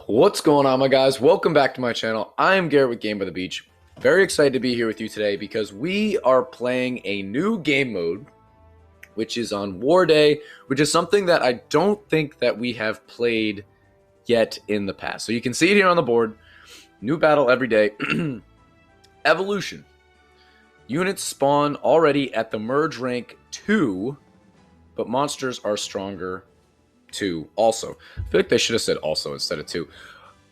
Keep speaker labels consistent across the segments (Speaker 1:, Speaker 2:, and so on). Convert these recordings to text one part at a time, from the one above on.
Speaker 1: What's going on, my guys? Welcome back to my channel. I am Garrett with Game by the Beach. Very excited to be here with you today because we are playing a new game mode, which is on War Day, which is something that I don't think that we have played yet in the past. So you can see it here on the board. New battle every day. Evolution. Units spawn already at the merge rank 2, but monsters are stronger 2 also. I feel like they should have said also instead of 2.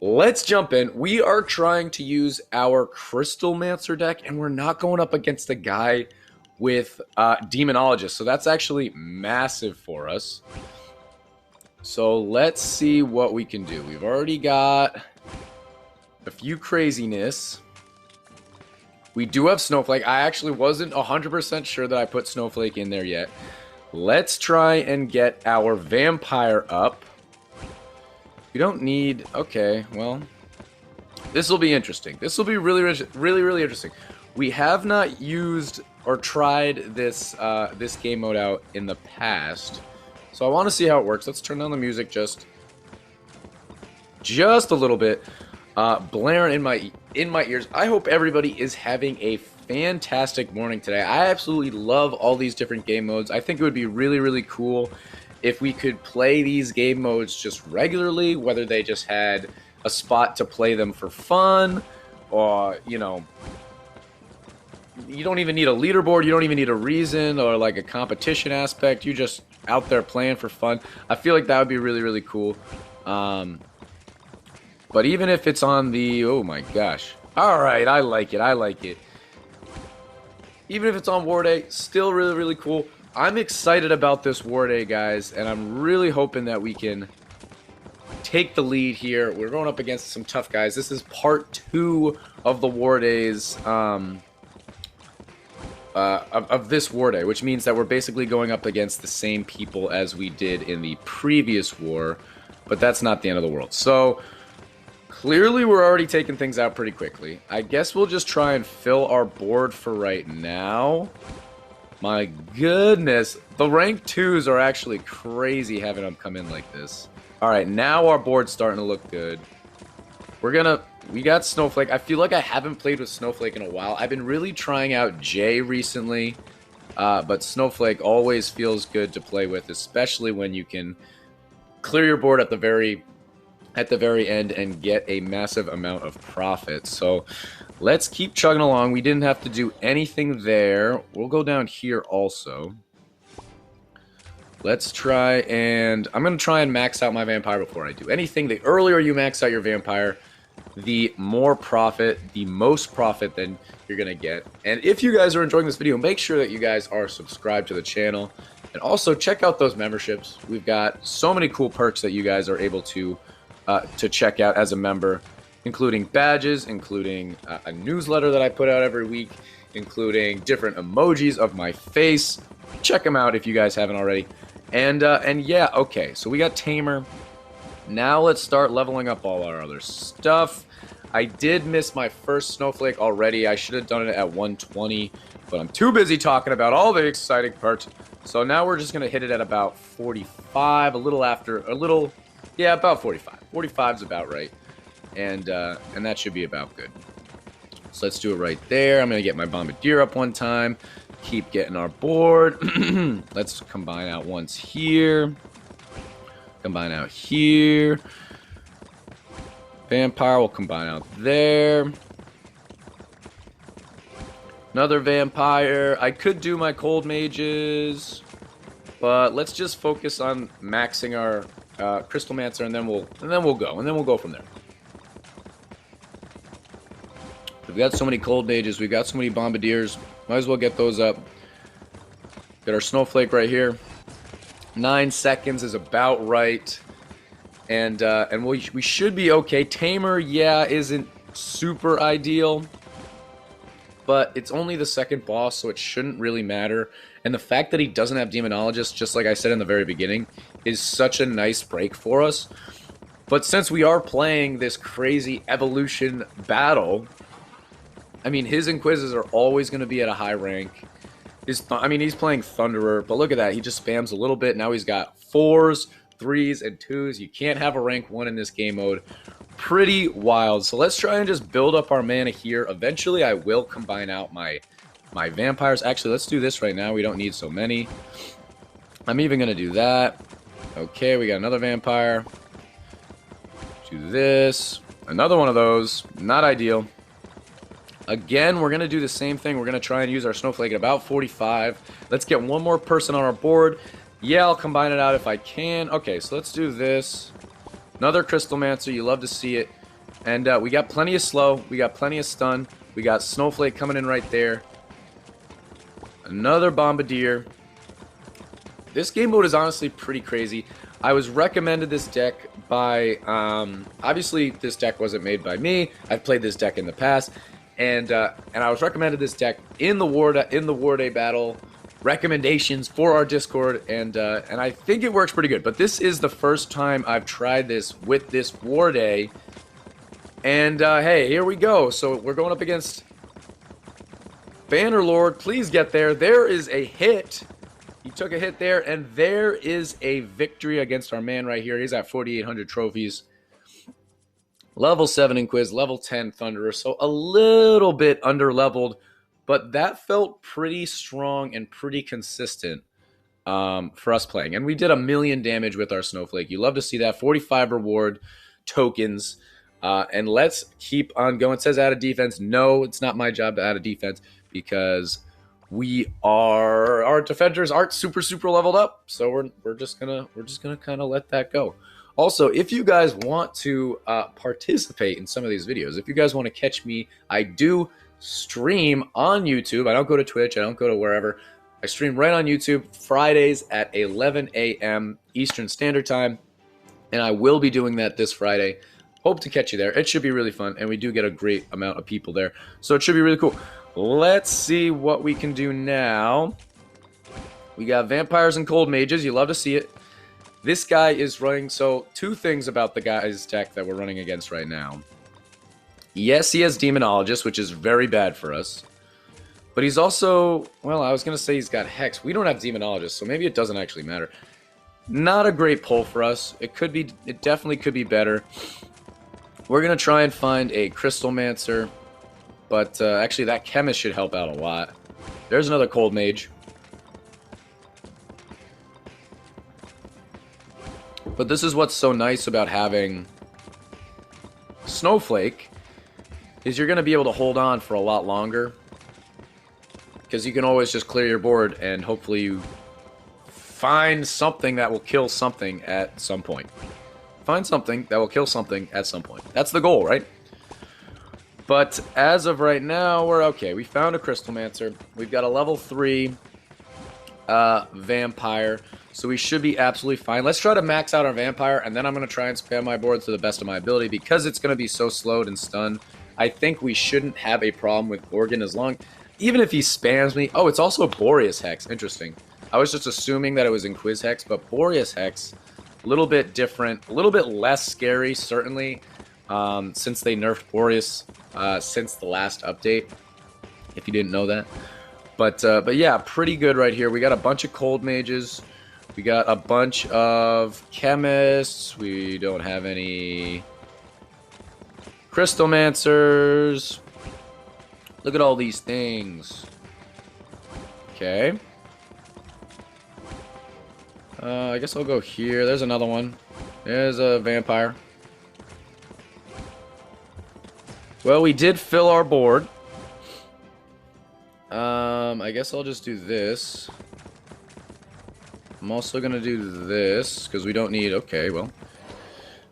Speaker 1: Let's jump in. We are trying to use our Crystal Mancer deck, and we're not going up against a guy with Demonologist, so that's actually massive for us. So let's see what we can do. We've already got a few craziness. We do have Snowflake. I actually wasn't 100% sure that I put Snowflake in there yet. Let's try and get our Vampire up. We don't need... Okay, well, this will be interesting. This will be really interesting. We have not used or tried this this game mode out in the past, so I want to see how it works. Let's turn down the music just a little bit, blaring in my ears. I hope everybody is having a fantastic morning today. I absolutely love all these different game modes. I think it would be really cool if we could play these game modes just regularly, whether they just had a spot to play them for fun, or, you know, you don't even need a leaderboard, you don't even need a reason or like a competition aspect. You just out there playing for fun. I feel like that would be really cool. But even if it's on the... Oh my gosh. Alright, I like it. Even if it's on War Day, still really cool. I'm excited about this War Day, guys, and I'm really hoping that we can take the lead here. We're going up against some tough guys. This is part 2 of the War Days, of this War Day, which means that we're basically going up against the same people as we did in the previous war, but that's not the end of the world. So clearly we're already taking things out pretty quickly. I guess we'll just try and fill our board for right now. My goodness, the rank 2s are actually crazy having them come in like this. Alright, now our board's starting to look good. We got Snowflake. I feel like I haven't played with Snowflake in a while. I've been really trying out Jay recently, but Snowflake always feels good to play with, especially when you can clear your board at the very end and get a massive amount of profit. So let's keep chugging along. We didn't have to do anything there. We'll go down here also. Let's try and... I'm going to try and max out my Vampire before I do anything. The earlier you max out your Vampire, the more profit, the most profit then you're going to get. And if you guys are enjoying this video, make sure that you guys are subscribed to the channel. And also check out those memberships. We've got so many cool perks that you guys are able to check out as a member, including badges, including a newsletter that I put out every week, including different emojis of my face. Check them out if you guys haven't already. And yeah, okay, so we got Tamer. Now let's start leveling up all our other stuff. I did miss my first Snowflake already. I should have done it at 120, but I'm too busy talking about all the exciting parts. So now we're just going to hit it at about 45, yeah, about 45. 45 is about right. And that should be about good. So let's do it right there. I'm going to get my Bombardier up one time. Keep getting our board. Let's combine out once here. Combine out here. Vampire will combine out there. Another Vampire. I could do my Cold Mages, but let's just focus on maxing our Crystal Mancer, and then we'll go from there. We've got so many Cold Mages, we've got so many Bombardiers. Might as well get those up. Got our Snowflake right here. 9 seconds is about right, and we should be okay. Tamer, yeah, isn't super ideal, but it's only the second boss, so it shouldn't really matter. And the fact that he doesn't have Demonologist, just like I said in the very beginning, is such a nice break for us. But since we are playing this crazy evolution battle, I mean, his Inquisitors are always going to be at a high rank. I mean, he's playing Thunderer, but look at that. He just spams a little bit. Now he's got 4s, 3s and 2s. You can't have a rank 1 in this game mode. Pretty wild. So let's try and just build up our mana here. Eventually, I will combine out my vampires. Actually, let's do this right now. We don't need so many. I'm even going to do that. Okay, we got another vampire. Do this. Another one of those. Not ideal. Again, we're going to do the same thing. We're going to try and use our snowflake at about 45. Let's get one more person on our board. Yeah, I'll combine it out if I can. Okay, so let's do this. Another Crystalmancer. You love to see it. And we got plenty of slow. We got plenty of stun. We got snowflake coming in right there. Another Bombardier. This game mode is honestly pretty crazy. I was recommended this deck by, obviously this deck wasn't made by me. I've played this deck in the past. And I was recommended this deck in the War Day battle recommendations for our Discord, and I think it works pretty good. But this is the first time I've tried this with this War Day, and hey, here we go. So we're going up against Bannerlord. Please get there. There is a hit. He took a hit there, and there is a victory against our man right here. He's at 4,800 trophies. Level 7 Inquiz, level 10 Thunderer, so a little bit under-leveled, but that felt pretty strong and pretty consistent for us playing. And we did 1,000,000 damage with our Snowflake. You love to see that. 45 reward tokens, and let's keep on going. It says add a defense. No, it's not my job to add a defense because our defenders aren't super leveled up, so we're just gonna kind of let that go. Also, if you guys want to participate in some of these videos, if you guys want to catch me, I do stream on YouTube. I don't go to Twitch. I don't go to wherever. I stream right on YouTube Fridays at 11 a.m. Eastern Standard Time, and I will be doing that this Friday. Hope to catch you there. It should be really fun, and we do get a great amount of people there, so it should be really cool. Let's see what we can do now. We got vampires and cold mages. You love to see it. This guy is running, so two things about the guy's deck that we're running against right now. Yes, he has Demonologist, which is very bad for us. But he's also, well, I was going to say he's got Hex. We don't have Demonologist, so maybe it doesn't actually matter. Not a great pull for us. It definitely could be better. We're going to try and find a Crystalmancer. But actually, that Chemist should help out a lot. There's another Cold Mage. But this is what's so nice about having Snowflake, is you're going to be able to hold on for a lot longer. Because you can always just clear your board and hopefully you find something that will kill something at some point. Find something that will kill something at some point. That's the goal, right? But as of right now, we're okay. We found a Crystalmancer. We've got a level 3 Vampire. So we should be absolutely fine. Let's try to max out our Vampire, and then I'm going to try and spam my board to the best of my ability. Because it's going to be so slowed and stunned, I think we shouldn't have a problem with Organ as long... Even if he spams me... Oh, it's also Boreas Hex. Interesting. I was just assuming that it was Inquiz Hex, but Boreas Hex, a little bit different. A little bit less scary, certainly, since they nerfed Boreas since the last update, if you didn't know that. But yeah, pretty good right here. We got a bunch of Cold Mages. We got a bunch of Chemists. We don't have any Crystalmancers. Look at all these things. Okay. I guess I'll go here. There's another one. There's a Vampire. Well, we did fill our board. I guess I'll just do this. I'm also going to do this, because we don't need... Okay, well.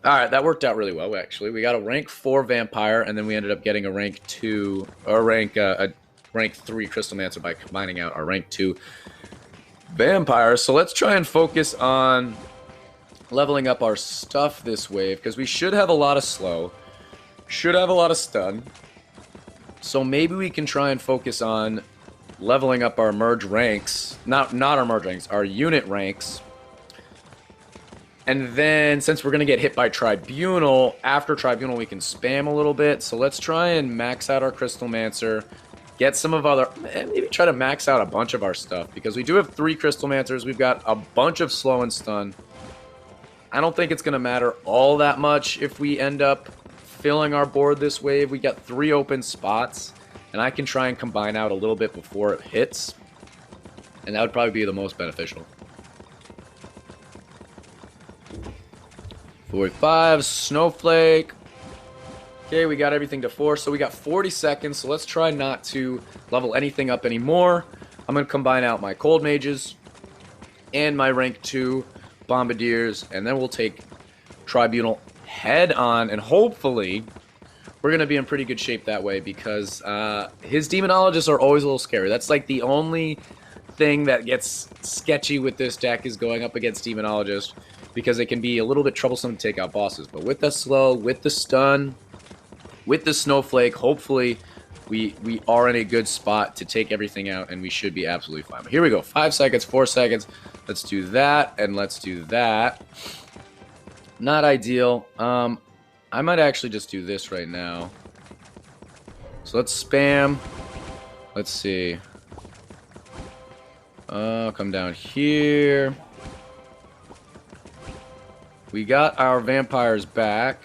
Speaker 1: Alright, that worked out really well, actually. We got a rank 4 Vampire, and then we ended up getting a rank 2... Or a rank 3 Crystalmancer by combining out our rank 2 Vampire. So let's try and focus on leveling up our stuff this wave, because we should have a lot of slow. Should have a lot of stun. So maybe we can try and focus on leveling up our merge ranks. Not our merge ranks, our unit ranks. And then, since we're going to get hit by Tribunal, after Tribunal we can spam a little bit. So let's try and max out our Crystalmancer. Get some of other... Maybe try to max out a bunch of our stuff. Because we do have 3 Crystalmancers. We've got a bunch of slow and stun. I don't think it's going to matter all that much if we end up filling our board this wave. We got 3 open spots, and I can try and combine out a little bit before it hits, and that would probably be the most beneficial. 45, Snowflake. Okay, we got everything to 4, so we got 40 seconds, so let's try not to level anything up anymore. I'm going to combine out my Cold Mages and my rank 2 Bombardiers, and then we'll take Tribunal head on, and hopefully we're going to be in pretty good shape that way, because his Demonologists are always a little scary. That's like the only thing that gets sketchy with this deck, is going up against Demonologist, because it can be a little bit troublesome to take out bosses. But with the slow, with the stun, with the Snowflake, hopefully we are in a good spot to take everything out, and we should be absolutely fine. But here we go. 5 seconds, 4 seconds. Let's do that, and let's do that. Not ideal. I might actually just do this right now. So let's spam. Let's see. Come down here. We got our vampires back.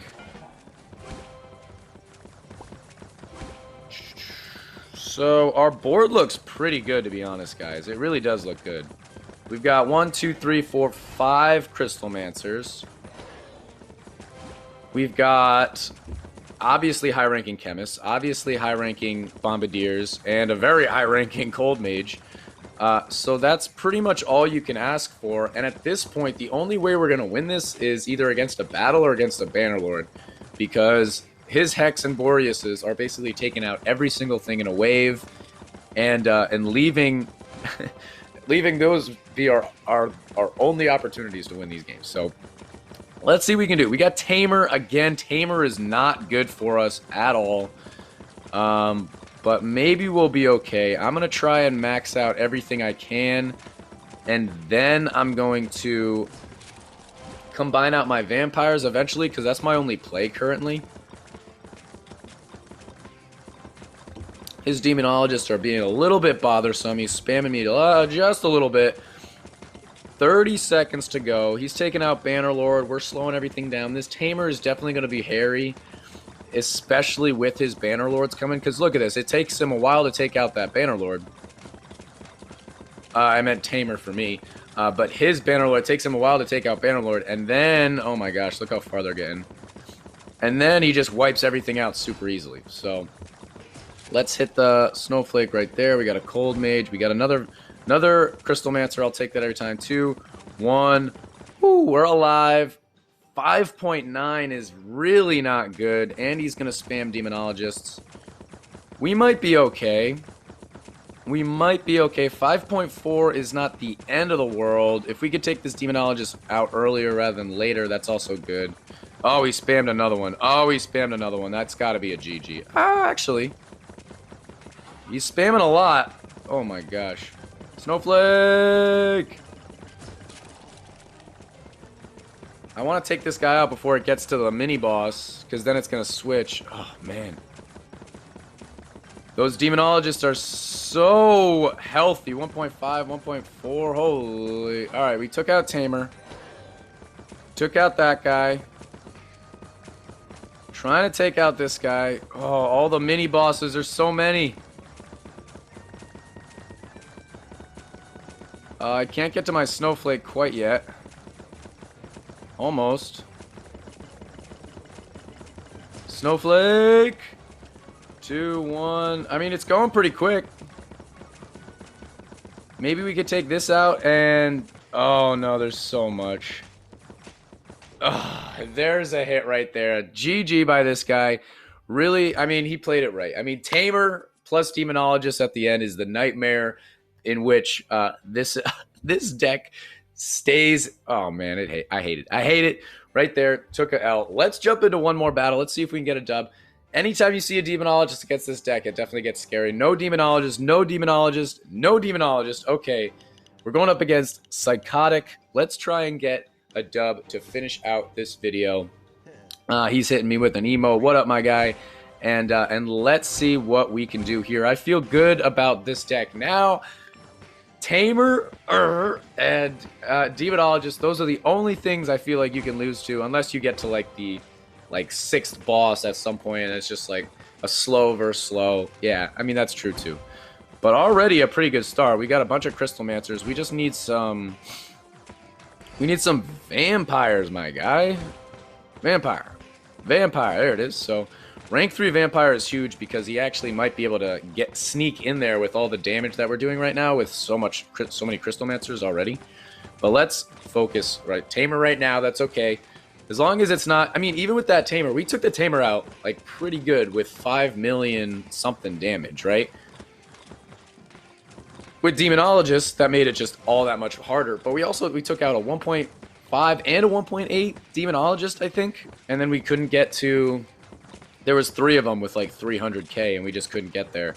Speaker 1: So our board looks pretty good, to be honest, guys. It really does look good. We've got 1, 2, 3, 4, 5 Crystalmancers. We've got obviously high-ranking Chemists, obviously high-ranking Bombardiers, and a very high-ranking Cold Mage. So that's pretty much all you can ask for. And at this point, the only way we're going to win this is either against a battle or against a Bannerlord, because his Hex and Boreases are basically taking out every single thing in a wave, and leaving leaving those be our only opportunities to win these games. So let's see what we can do. We got Tamer again. Tamer is not good for us at all. But maybe we'll be okay. I'm going to try and max out everything I can, and then I'm going to combine out my vampires eventually, because that's my only play currently. His Demonologists are being a little bit bothersome. He's spamming me just a little bit. 30 seconds to go. He's taking out Bannerlord. We're slowing everything down. This Tamer is definitely going to be hairy, especially with his Bannerlords coming. Because look at this. It takes him a while to take out that Bannerlord. I meant Tamer for me. But his Bannerlord takes him a while to take out Bannerlord. And then, oh my gosh, look how far they're getting. And then he just wipes everything out super easily. So let's hit the Snowflake right there. We got a Cold Mage. We got another Crystalmancer. I'll take that every time. 2, 1. Woo, we're alive. 5.9 is really not good. And he's going to spam Demonologists. We might be okay. We might be okay. 5.4 is not the end of the world. If we could take this Demonologist out earlier rather than later, that's also good. Oh, he spammed another one. Oh, he spammed another one. That's got to be a GG. Actually, he's spamming a lot. Oh my gosh. Snowflake! I want to take this guy out before it gets to the mini-boss, because then it's going to switch. Oh, man. Those Demonologists are so healthy. 1.5, 1.4. Holy. Alright, we took out Tamer. Took out that guy. Trying to take out this guy. Oh, all the mini-bosses. There's so many. I can't get to my Snowflake quite yet. Almost. Snowflake! 2, 1. I mean, it's going pretty quick. Maybe we could take this out and... Oh, no, there's so much. There's a hit right there. GG by this guy. Really, I mean, he played it right. I mean, Tamer plus Demonologist at the end is the nightmare in which this deck stays. Oh man, I hate it. I hate it. Right there, took a L. Let's jump into one more battle. Let's see if we can get a dub. Anytime you see a Demonologist against this deck, it definitely gets scary. No Demonologist, no Demonologist, no Demonologist. Okay, we're going up against Psychotic. Let's try and get a dub to finish out this video. He's hitting me with an emo. What up, my guy? And let's see what we can do here. I feel good about this deck now. Tamer and Demonologist. Those are the only things I feel like you can lose to, unless you get to like the sixth boss at some point, and it's just like a slow versus slow. Yeah, I mean that's true too. But already a pretty good start. We got a bunch of Crystal Mancers. We just need some. We need some vampires, my guy. Vampire. There it is. So rank 3 Vampire is huge because he actually might be able to sneak in there with all the damage that we're doing right now with so many Crystal Mancers already. But let's focus, right? Tamer right now, that's okay. As long as it's not, I mean, even with that Tamer, we took the Tamer out like pretty good with 5 million something damage, right? With Demonologist, that made it just all that much harder. But we took out a 1.5 and a 1.8 Demonologist, I think. And then we couldn't get to, there was 3 of them with like 300k and we just couldn't get there.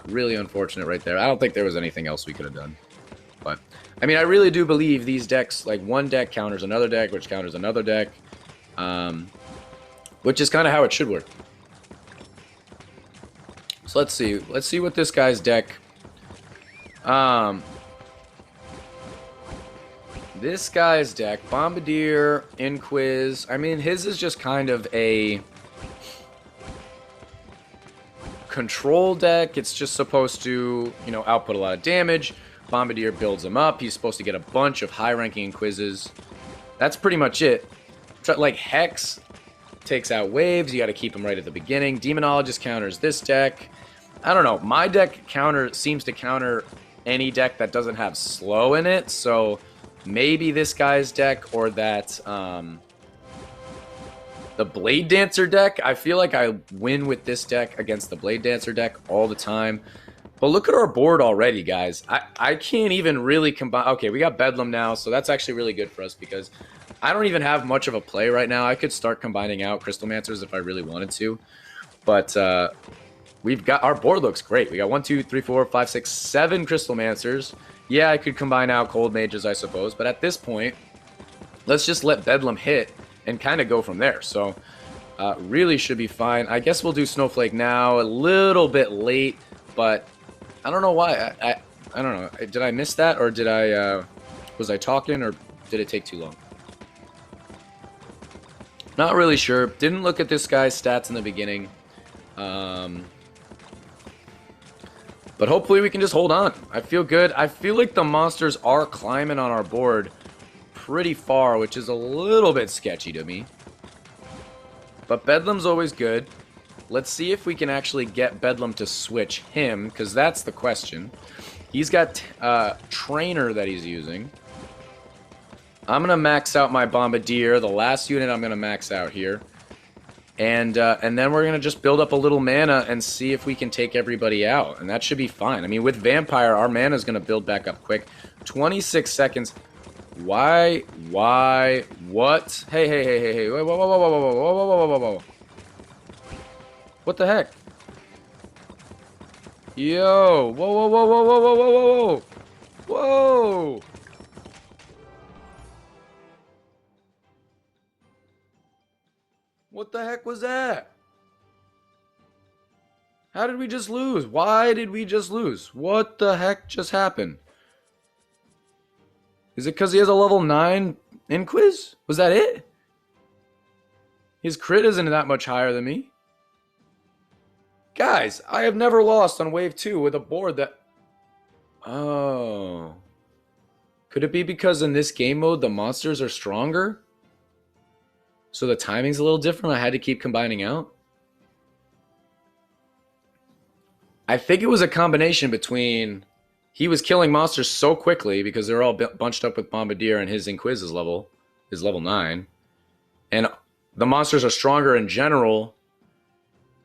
Speaker 1: Really unfortunate right there. I don't think there was anything else we could have done. But, I mean, I really do believe these decks, like one deck counters another deck, which counters another deck. Which is kind of how it should work. So let's see. Let's see what this guy's deck... This guy's deck, Bombardier, Inquiz. I mean, his is just kind of a control deck. It's just supposed to, you know, output a lot of damage. Bombardier builds him up. He's supposed to get a bunch of high-ranking Inquizzes. That's pretty much it. Like, Hex takes out waves. You got to keep him right at the beginning. Demonologist counters this deck. I don't know. My deck seems to counter any deck that doesn't have slow in it, so maybe this guy's deck or that the Blade Dancer deck. I feel like I win with this deck against the Blade Dancer deck all the time. But look at our board already, guys. I can't even really combine. Okay, we got Bedlam now, so that's actually really good for us because I don't even have much of a play right now. I could start combining out Crystal Mancers if I really wanted to, but we've got, our board looks great. We got 1, 2, 3, 4, 5, 6, 7 Crystal Mancers. Yeah, I could combine out Cold Mages, I suppose, but at this point, let's just let Bedlam hit and kind of go from there. So, really should be fine. I guess we'll do Snowflake now, a little bit late, but I don't know why. I don't know. Did I miss that, or did I, was I talking, or did it take too long? Not really sure. Didn't look at this guy's stats in the beginning. But hopefully we can just hold on. I feel good. I feel like the monsters are climbing on our board pretty far, which is a little bit sketchy to me. But Bedlam's always good. Let's see if we can actually get Bedlam to switch him, because that's the question. He's got Trainer that he's using. I'm going to max out my Bombardier. The last unit I'm going to max out here. And then we're going to just build up a little mana and see if we can take everybody out. And that should be fine. I mean, with Vampire, our mana is going to build back up quick. 26 seconds. Why? What? Hey. Whoa. What the heck? Yo. Whoa. What the heck was that? How did we just lose? Why did we just lose? What the heck just happened? Is it because he has a level 9 Inquiz? Was that it? His crit isn't that much higher than me. Guys, I have never lost on wave 2 with a board that... Oh. Could it be because in this game mode the monsters are stronger? So the timing's a little different. I had to keep combining out. I think it was a combination between he was killing monsters so quickly because they're all bunched up with Bombardier and his Inquiz is level 9. And the monsters are stronger in general.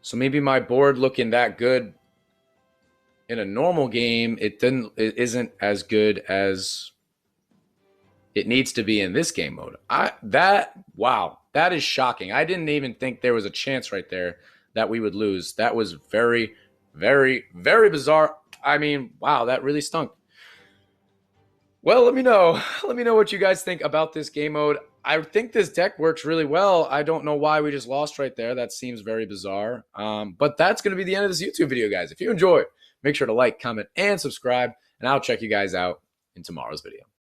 Speaker 1: So maybe my board looking that good in a normal game, it isn't as good as it needs to be in this game mode. Wow, that is shocking. I didn't even think there was a chance right there that we would lose. That was very, very, very bizarre. I mean, wow, that really stunk. Well, let me know. Let me know what you guys think about this game mode. I think this deck works really well. I don't know why we just lost right there. That seems very bizarre. But that's going to be the end of this YouTube video, guys. If you enjoyed, make sure to like, comment, and subscribe. and I'll check you guys out in tomorrow's video.